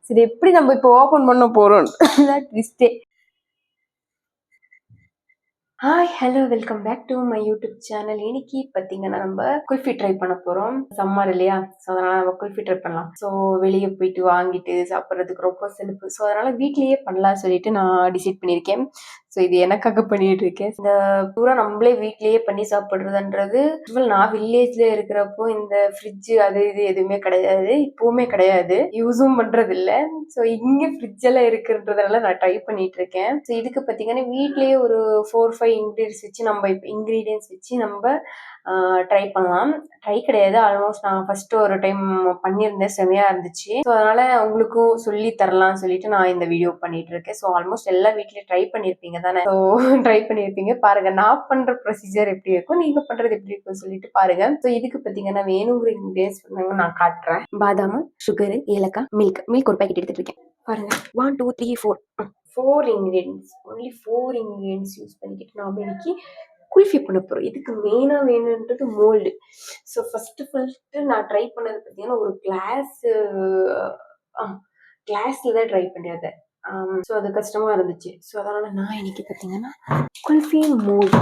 சரி எப்படி நம்ம இப்போ ஓப்பன் பண்ண போறோம் ட்விஸ்டே. Hi hello welcome back to my YouTube channel. இன்னைக்கு பார்த்தீங்கன்னா நம்ம குல்ஃபி ட்ரை பண்ண போகிறோம். சம்மர் இல்லையா, ஸோ அதனால் நம்ம குல்ஃபி ட்ரை பண்ணலாம். ஸோ வெளியே போயிட்டு வாங்கிட்டு சாப்பிட்றதுக்கு ரொம்ப செலுப்பு. ஸோ அதனால் வீட்லேயே பண்ணலாம் சொல்லிட்டு நான் டிசைட் பண்ணியிருக்கேன். ஸோ இது எனக்காக பண்ணிட்டு இருக்கேன். இந்த பூரா நம்மளே வீட்லேயே பண்ணி சாப்பிட்றதுன்றது நான் வில்லேஜ்ல இருக்கிறப்போ இந்த ஃப்ரிட்ஜு அது இது எதுவுமே கிடையாது, இப்போவுமே கிடையாது, யூஸும் பண்ணுறது இல்லை. ஸோ இங்கே ஃப்ரிட்ஜ் எல்லாம் இருக்குன்றதுனால நான் ட்ரை பண்ணிட்டு இருக்கேன். ஸோ இதுக்கு பார்த்தீங்கன்னா வீட்லேயே ஒரு 4-5 இன்க்ரீடியன்ஸ் வச்சு நம்ம ட்ரை பண்ணலாம். ட்ரை கிடையாது, ஆல்மோஸ்ட் நான் ஃபர்ஸ்ட் ஒரு டைம் பண்ணியிருந்தேன், செமையா இருந்துச்சு. ஸோ அதனால உங்களுக்கும் சொல்லி தரலாம்னு சொல்லிட்டு நான் இந்த வீடியோ பண்ணிட்டு இருக்கேன். ஸோ ஆல்மோஸ்ட் எல்லா வீட்லயும் ட்ரை பண்ணியிருப்பீங்க தானே. ஸோ ட்ரை பண்ணியிருப்பீங்க, பாருங்க நான் பண்ற ப்ரொசீஜர் எப்படி இருக்கும், நீங்க பண்றது எப்படி இருக்கும் சொல்லிட்டு பாருங்க. ஸோ இதுக்கு பார்த்தீங்கன்னா வேணுங்கிற இன்கிரீடியன்ஸ் நான் காட்டுறேன். பாதாம், சுகர், ஏலக்காய், மில்க் ஒரு பேக்கெட் எடுத்துட்டு இருக்கேன். பாருங்க 1 2 3 4 இன்கிரீடியன்ஸ், ஒன்லி 4 இன்கிரீடியன்ஸ் யூஸ் பண்ணிக்கிட்டு நான் இன்னைக்கு குல்ஃபி பண்ண போகிறோம். இதுக்கு மெயினாக வேணுன்றது மோல்டு. ஸோ ஃபஸ்ட்டு நான் ட்ரை பண்ணது பார்த்தீங்கன்னா ஒரு கிளாஸில் தான் ட்ரை பண்ணியது. ஸோ அது கஷ்டமாக இருந்துச்சு. ஸோ அதனால் நான் இன்னைக்கு பார்த்தீங்கன்னா குல்ஃபி மோல்டு,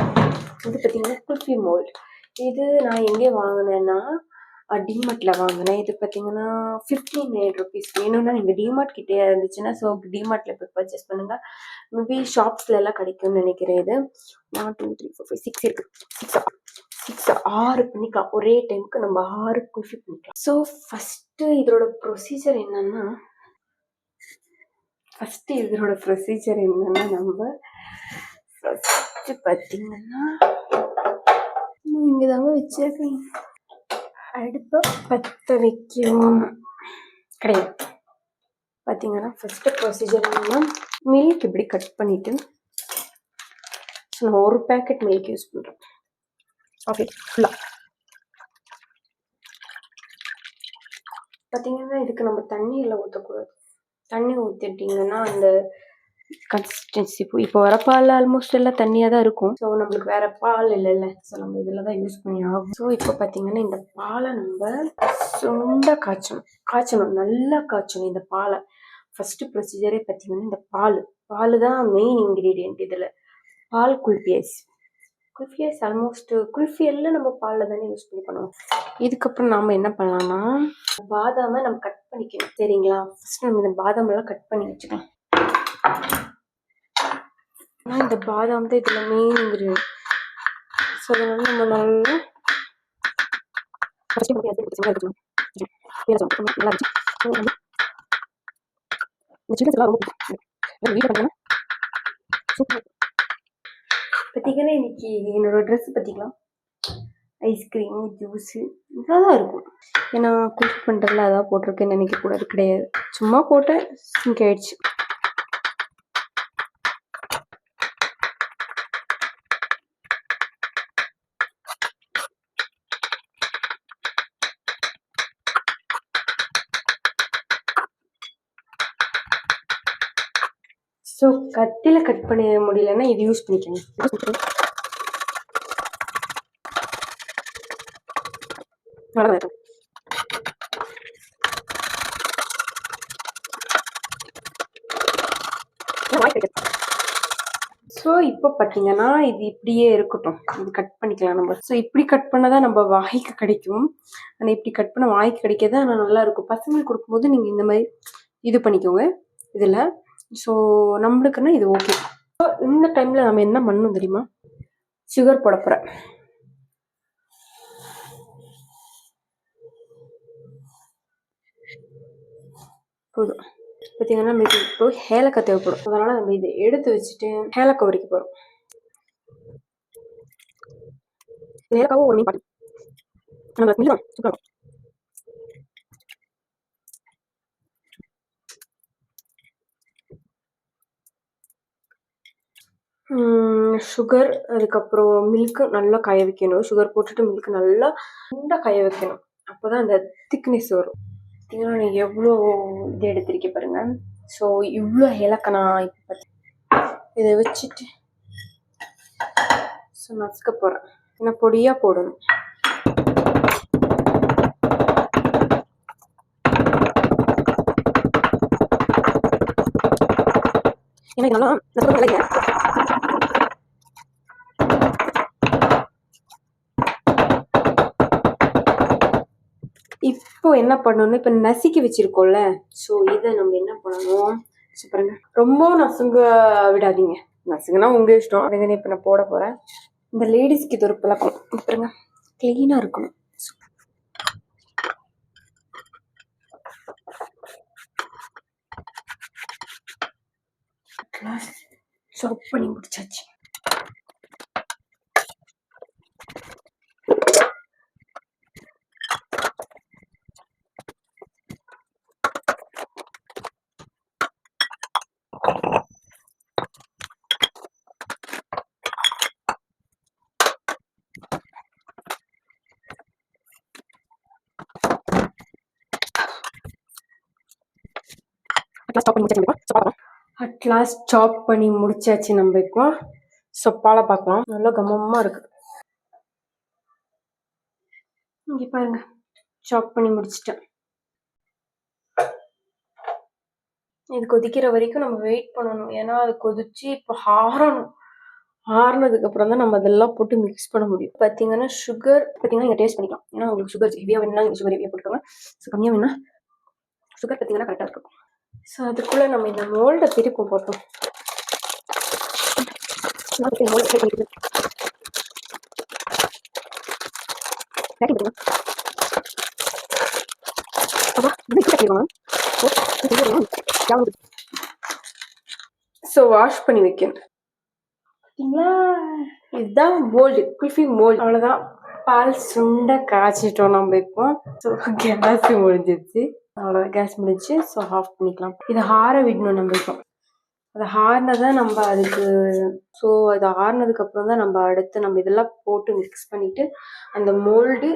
இது பார்த்தீங்கன்னா குல்ஃபி மோல்டு. இது நான் எங்கே வாங்கினேன்னா டிமார்ட்டில் வாங்கினேன். இது பார்த்தீங்கன்னா 15 rupees. வேணும்னா நீங்கள் டிமார்ட் கிட்டே இருந்துச்சுன்னா ஸோ டிமார்ட்டில் போய் பர்ச்சேஸ் பண்ணுங்கள். மேபி ஷாப்ஸ்ல எல்லாம் கிடைக்கும்னு நினைக்கிறேன். இது 1 2 3 4 5 6 இருக்கு. 6 பண்ணிக்கலாம் ஒரே டைமுக்கு, நம்ம 6 குல்ஃபி பண்ணிக்கலாம். ஸோ ஃபஸ்ட்டு இதோட ப்ரொசீஜர் என்னன்னா நம்ம ஃபஸ்ட்டு பார்த்தீங்கன்னா இங்கே தாங்க வச்சிருக்கேன். அடுப்பை பற்ற வைக்கணும் கிடையாது. பார்த்தீங்கன்னா ஃபஸ்ட்டு ப்ரொசீஜர் என்னன்னா மில்க் இப்படி கட் பண்ணிட்டு, ஸோ நான் ஒரு பேக்கெட் மில்க் யூஸ் பண்ணுறேன். ஓகே, ஃபுல்லாக பார்த்தீங்கன்னா இதுக்கு நம்ம தண்ணியில் ஊற்றக்கூடாது. தண்ணி ஊற்றிட்டிங்கன்னா அந்த கன்சிஸ்டன்சி இப்போ வர பால் ஆல்மோஸ்ட் எல்லாம் தண்ணியாக தான் இருக்கும். ஸோ நம்மளுக்கு வேற பால் இல்லைல்ல, ஸோ நம்ம இதில் தான் யூஸ் பண்ணி ஆகும். ஸோ இப்போ பார்த்தீங்கன்னா இந்த பாலை நம்ம சுண்ட காய்ச்சணும், நல்லா காய்ச்சணும் இந்த பாலை. ஃபர்ஸ்ட் ப்ரொசீஜரே பார்த்தீங்கன்னா இந்த பால் தான் மெயின் இன்க்ரீடியன்ட் இதில். பால் குல்ஃபி ஐஸ் ஆல்மோஸ்ட் குல்ஃபி எல்லாம் நம்ம பாலில் தானே யூஸ் பண்ணி பண்ணுவோம். இதுக்கப்புறம் நாம் என்ன பண்ணலாம்னா பாதாமை நம்ம கட் பண்ணிக்கணும், சரிங்களா? ஃபர்ஸ்ட் நம்ம இந்த பாதாம் எல்லாம் கட் பண்ணி வச்சுக்கலாம். ஆனால் இந்த பாதாம் தான் இதில் மெயின் இன்க்ரீடியன்ட். ஸோ அதனால நம்ம நல்லா பார்த்தீங்கன்னா இன்னைக்கு என்னோட ட்ரெஸ் பார்த்தீங்களா, ஐஸ்கிரீமு ஜூஸு இதாக தான் இருக்கும். ஏன்னா குக் பண்ணுறதுல அதான் போட்டிருக்கேன்னு நினைக்கக்கூடாது, கிடையாது, சும்மா போட்டேன், சிங்க் ஆயிடுச்சு. ஸோ கத்தியில் கட் பண்ண முடியலன்னா இது யூஸ் பண்ணிக்கணும். ஸோ இப்போ பார்த்தீங்கன்னா இது இப்படியே இருக்கட்டும், இது கட் பண்ணிக்கலாம் நம்ம. ஸோ இப்படி கட் பண்ணாதான் நம்ம வாய்க்கு கிடைக்கும். ஆனால் இப்படி கட் பண்ண வாய்க்கு கிடைக்காது, ஆனால் நல்லா இருக்கும். பசங்களுக்கு கொடுக்கும்போது நீங்கள் இந்த மாதிரி இது பண்ணிக்கோங்க இதில். ஸோ நம்மளுக்குன்னா இது ஓகே. ஸோ இந்த டைமில் நம்ம என்ன பண்ணணும் தெரியுமா, சுகர் போட போகிறேன். போதும். பார்த்தீங்கன்னா நம்ம இப்போ ஏலக்காய் தேவைப்படும், அதனால் நம்ம இதை எடுத்து வச்சுட்டு ஏலக்காய் உரிக்க போகிறோம். ஏலக்காவும் ஒரு மீன் சூப்பர். சுகர், அதுக்கப்புறம் மில்க்கு நல்லா காய வைக்கணும். சுகர் போட்டுட்டு மில்க்கு நல்லா காய வைக்கணும், அப்போ தான் அந்த திக்னஸ் வரும். பார்த்தீங்கன்னா நான் எவ்வளோ இது எடுத்திருக்கேன் பாருங்க. ஸோ இவ்வளோ ஏலக்காய் நான் இப்போ இதை வச்சுட்டு ஸோ நசுக்க போகிறேன். ஏன்னா பொடியாக போடணும். ஏன்னா இதெல்லாம் இப்போ என்ன பண்ணணும், இப்போ நசுக்கி வச்சிருக்கோம்ல, ஸோ இதை நம்ம என்ன பண்ணணும், ஸோ பாருங்க ரொம்ப நசுங்க விடாதீங்க, நசுங்கன்னா உங்க இஷ்டம். அதுங்க இப்போ நான் போட போறேன். இந்த லேடிஸ்க்கு இது ஒரு பழக்கம், பாருங்க கிளீனா இருக்கணும். சாப் பண்ணி முடிச்சாச்சு. அட்லாஸ்ட் சாப் பண்ணி முடிச்சாச்சு நம்ம இப்போ. சொப்பால பார்க்கலாம், நல்லா கமமா இருக்கு. இங்க பாருங்க, சாப் பண்ணி முடிச்சிட்டேன். இது கொதிக்கிற வரைக்கும் நம்ம வெயிட் பண்ணணும், ஏன்னா அது கொதிச்சு இப்போ ஆறணும். ஆறுனதுக்கு அப்புறம் தான் நம்ம அதெல்லாம் போட்டு மிக்ஸ் பண்ண முடியும். பார்த்தீங்கன்னா சுகர் பார்த்தீங்கன்னா நீங்கள் டேஸ்ட் பண்ணிக்கலாம், ஏன்னா உங்களுக்கு சுகர் ஹெவியாக வேணும்னா நீங்கள் சுகர் ஹெவியாக போட்டுக்கோங்க. ஸோ கம்மியாக வேணும்னா சுகர் பார்த்தீங்கன்னா கரெக்டாக இருக்கும். ஸோ அதுக்குள்ளே நம்ம இந்த மோல்டை திருப்பம் போட்டோம். ஸோ வாஷ் பண்ணி வைக்கணும். பார்த்தீங்களா, இதுதான் மோல்டு, குல்ஃபி மோல்டு. அவ்வளோதான், பால் சுண்டை காய்ச்சிட்டோம் நம்ம இப்போ. ஸோ கேஸ் முடிஞ்சிச்சு, அவ்வளோதான் கேஸ் முடிஞ்சு. ஸோ ஆஃப் பண்ணிக்கலாம். இதை ஆற விடணும் நம்ம இப்போ. அது ஆறினதான் நம்ம அதுக்கு, ஸோ அது ஆறினதுக்கு அப்புறம் தான் நம்ம அடுத்து நம்ம இதெல்லாம் போட்டு மிக்ஸ் பண்ணிட்டு அந்த மோல்டு,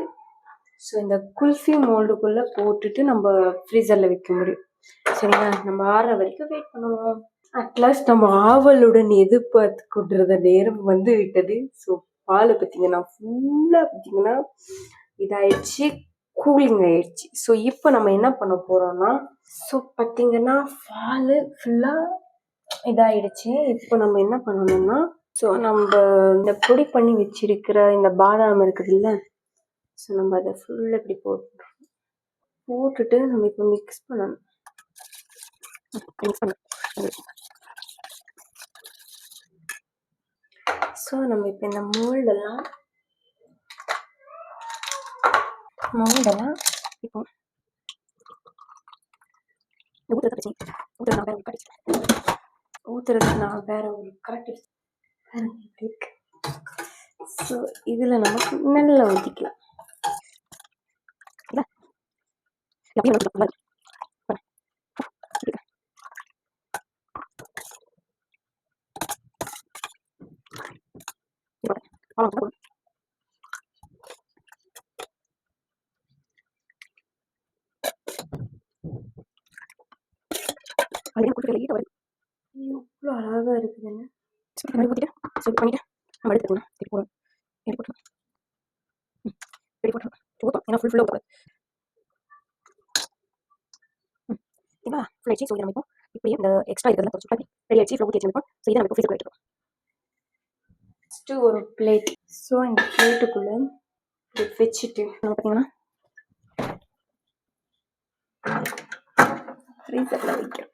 ஸோ இந்த குல்ஃபி மோல்டுக்குள்ளே போட்டுட்டு நம்ம ஃப்ரீசரில் வைக்க முடியும். சரிங்களா, நம்ம ஆறுற வரைக்கும் வெயிட் பண்ணுவோம். அட்லாஸ்ட் நம்ம ஆவலுடன் எதிர்பார்த்து கொண்டிருந்த நேரம் வந்து விட்டது. ஸோ பால் பார்த்தீங்கன்னா ஃபுல்லாக பார்த்தீங்கன்னா இதாயிடுச்சு, கூலிங் ஆயிடுச்சு. ஸோ இப்போ நம்ம என்ன பண்ண போகிறோம்னா, ஸோ பார்த்தீங்கன்னா பால் ஃபுல்லாக இதாயிடுச்சு. இப்போ நம்ம என்ன பண்ணணும்னா, ஸோ நம்ம இந்த பொடி பண்ணி வச்சிருக்கிற இந்த பாதாம் இருக்குது இல்லை, ஸோ நம்ம அதை ஃபுல்லாக இப்படி போட்டுட்டு நம்ம இப்போ மிக்ஸ் பண்ணணும். ஸோ நம்ம இப்போ இந்த மோல்டெல்லாம் இப்போ ஊத்துறதுக்கு நான் வேற ஒரு கரெக்ட் இருக்கு. ஸோ இதில் நமக்கு நல்லா ஊற்றிக்கலாம். எவ்வளோ அழகா இருக்குதுன்னு பண்ணிட்டு நம்ம எடுத்துக்கலாம். ஏன்னா ஃபுல்லாக ஊற்றாது. ஓகேவா, ஃபுல் ஆயிடுச்சு. ஸோ நம்ம இப்போ இப்படியே இந்த எக்ஸ்ட்ரா இருக்கிறதுலாம் சுற்றி ரெடி ஆயிடுச்சு. ஃப்ளோ ஊற்றி வச்சுருக்கோம். ஸோ இதை நம்ம இப்போ ஃப்ரீசர் எடுத்துக்கோம். ஃபஸ்ட்டு ஒரு பிளேட், ஸோ இந்த பிளேட்டுக்குள்ளே வச்சுட்டு நம்ம பார்த்தீங்கன்னா ஃப்ரீசரில் வைக்கிறோம்.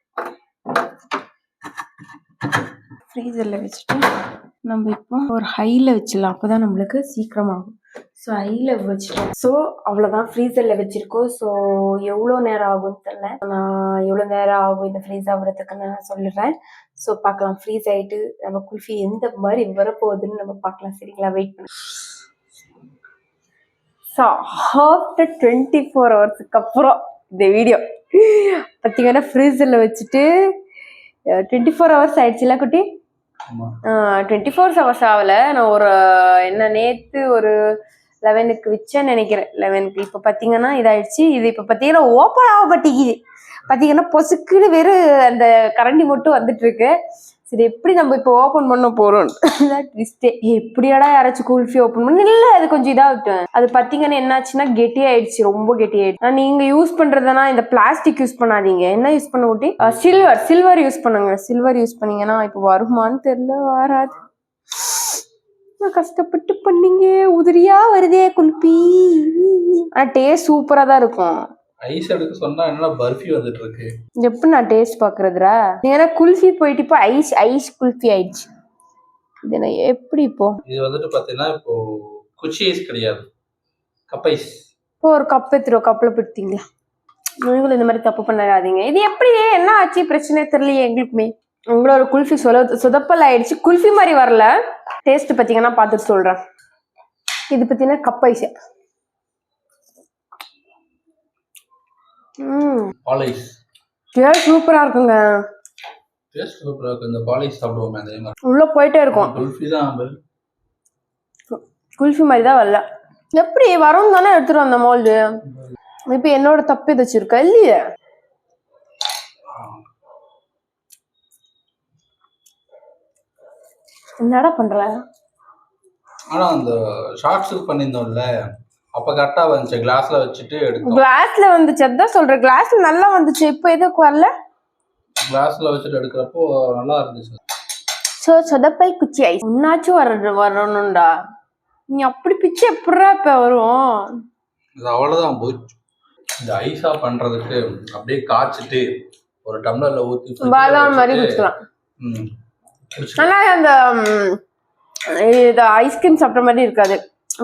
ஃப்ரீசரில் வச்சுட்டு நம்ம இப்போ ஒரு ஹையில் வச்சிடலாம், அப்போ தான் நம்மளுக்கு சீக்கிரமாகும். ஸோ ஹையில் வச்சுட்டோம். ஸோ அவ்வளோதான், ஃப்ரீசரில் வச்சுருக்கோம். ஸோ எவ்வளோ நேரம் ஆகும்னு தெரில, நான் எவ்வளோ நேரம் ஆகும் இந்த ஃப்ரீஸ் ஆகுறதுக்குன்னு நான் சொல்லிடுறேன். ஸோ பார்க்கலாம், ஃப்ரீஸ் ஆகிட்டு நம்ம குல்ஃபி எந்த மாதிரி வரப்போகுதுன்னு நம்ம பார்க்கலாம். சரிங்களா, வெயிட் பண்ணி. ஸோ ஆஃப்டர் 24 ஹவர்ஸுக்கு அப்புறம் இந்த வீடியோ பார்த்தீங்கன்னா ஃப்ரீசரில் வச்சுட்டு 24 ஹவர்ஸ் ஆயிடுச்சுல குட்டி. 24 ஹவர்ஸ் ஆகலை, நான் ஒரு என்ன நேற்று ஒரு 11க்கு வச்சேன்னு நினைக்கிறேன். 11க்கு இப்போ பார்த்தீங்கன்னா இதாயிடுச்சு. இது இப்போ பார்த்தீங்கன்னா ஓப்பன் ஆக மாட்டேங்குது. பார்த்தீங்கன்னா பொசுக்குன்னு வெறும் அந்த கரண்டி மட்டும் வந்துட்டு இருக்கு. சரி எப்படி நம்ம இப்போ ஓபன் பண்ண போறோம் ட்விஸ்டே. எப்படியாடா யாராச்சும் குல்ஃபி ஓபன் பண்ண இல்ல, அது கொஞ்சம் இதாகட்டும். அது பாத்தீங்கன்னா என்னாச்சுன்னா கெட்டி ஆயிடுச்சு, ரொம்ப கெட்டி ஆயிடுச்சு. நீங்க யூஸ் பண்றதுனா இந்த பிளாஸ்டிக் யூஸ் பண்ணாதீங்க. என்ன யூஸ் பண்ண ஊட்டி? சில்வர் யூஸ் பண்ணுங்க. சில்வர் யூஸ் பண்ணீங்கன்னா இப்போ வருமானு தெரியல, வராது. கஷ்டப்பட்டு பண்ணீங்க, உதிரியா வருதே குல்ஃபி. ஆனா டேஸ்ட் சூப்பரா தான் இருக்கும். ஐஸ் எடுக்க சொன்னா என்ன பர்ஃபி வந்துட்டு இருக்கு. எப்படி நான் டேஸ்ட் பாக்குறதுரா? நீங்க குல்ஃபி போயிட்டு இப்போ ஐஸ் குல்ஃபி ஆயிடுச்சு. இது என்ன எப்படி இப்போ? இது வந்துட்டு பாத்தீங்கன்னா இப்போ குச்சி ஐஸ் கிடையாது, கப் ஐஸ். இப்போ ஒரு கப் எடுத்துருவோம், கப்ல பிடித்தீங்களா? நீங்களும் இந்த மாதிரி தப்பு பண்ணாதீங்க. இது எப்படி என்ன ஆச்சு பிரச்சனை தெரியலையே எங்களுக்குமே. உங்களோட குல்ஃபி சொதப்பல் ஆயிடுச்சு. குல்ஃபி மாதிரி வரல. டேஸ்ட் பாத்தீங்கன்னா பார்த்துட்டு சொல்றேன். இது பாத்தீங்கன்னா கப் ஐஸ். பால் ஐஸ் டேஸ்ட் சூப்பரா இருக்குங்க. டேஸ்ட் சூப்பரா இருக்கு. இந்த பால் ஐஸ் சாப்பிடுவோமே அதே மாதிரி உள்ள போயிட்டே இருக்கும். குல்ஃபி தான், குல்ஃபி மாதிரி தான் வரல. எப்படி வரும் தானே எடுத்துட்டு வந்த மோல்டு. இப்ப என்னோட தப்பு ஏதாச்சும் இருக்கா? இல்லையே. என்னடா பண்ற? ஆனா அந்த ஷார்ட்ஸ் பண்ணிருந்தோம்ல, அப்ப கரெக்டா வந்துச்சு. கிளாஸ்ல வச்சுட்டு எடுத்தோம். கிளாஸ்ல வந்துச்சு, அதான் சொல்றேன். கிளாஸ்ல நல்லா வந்துச்சு. இப்போ எதுக்கு வரல? கிளாஸ்ல வச்சுட்டு எடுக்கிறப்போ நல்லா இருந்துச்சு. சொதப்பல் குச்சி ஐஸ் ஒன்னாச்சும் வரணும்டா. நீ அப்படி பிச்சு எப்படா இப்ப வரும்? இது அவ்வளவுதான் போச்சு. இந்த ஐஸா பண்றதுக்கு அப்படியே காய்ச்சிட்டு ஒரு டம்ளர்ல ஊத்தி பாதாம் மாதிரி குடிக்கலாம். ஆனா அந்த ஐஸ்கிரீம் சாப்பிட்ட மாதிரி இருக்காது.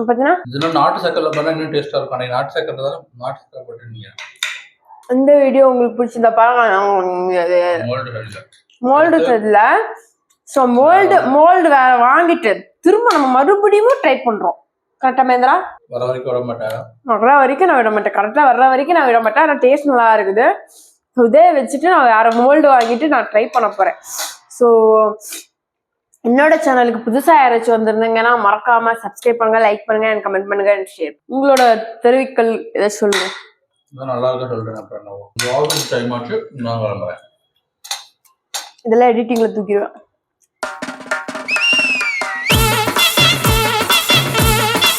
பாத்தீங்கன்னா இதெல்லாம் நாட்டு சக்கரைல பண்ணா இன்னும் டேஸ்டா இருக்கும். ஆனா நாட்டு சக்கரை தான், நாட்டு சக்கரை போட்டுருந்தீங்க. இந்த வீடியோ உங்களுக்கு பிடிச்சிருந்தா பாருங்க. மோல்டு தெரியல. ஸோ மோல்டு வேற வாங்கிட்டு திரும்ப நம்ம மறுபடியும் ட்ரை பண்றோம். கரெக்டா மேந்திரா? வர வரைக்கும் விட மாட்டேன். வர்ற வரைக்கும் நான் விட மாட்டேன். கரெக்டா வர்ற வரைக்கும் நான் விட மாட்டேன். ஆனால் டேஸ்ட் நல்லா இருக்குது. இதே வச்சுட்டு நான் வேற மோல்டு வாங்கிட்டு நான் ட்ரை பண்ண போறேன். ஸோ என்னோட சேனலுக்கு புதுசா யாராச்சும் வந்திருந்தீங்கன்னா மறக்காம சப்ஸ்கிரைப் பண்ணுங்க, லைக் பண்ணுங்க, அண்ட் கமெண்ட் பண்ணுங்க, அண்ட் ஷேர். உங்களோட தெரிவிக்கல் எதை சொல்லுங்க. நல்லா இருக்க சொல்றேன். அப்புறம் டைம் ஆச்சு, நான் கிளம்புறேன். இதெல்லாம் எடிட்டிங்ல தூக்கிடுவேன்.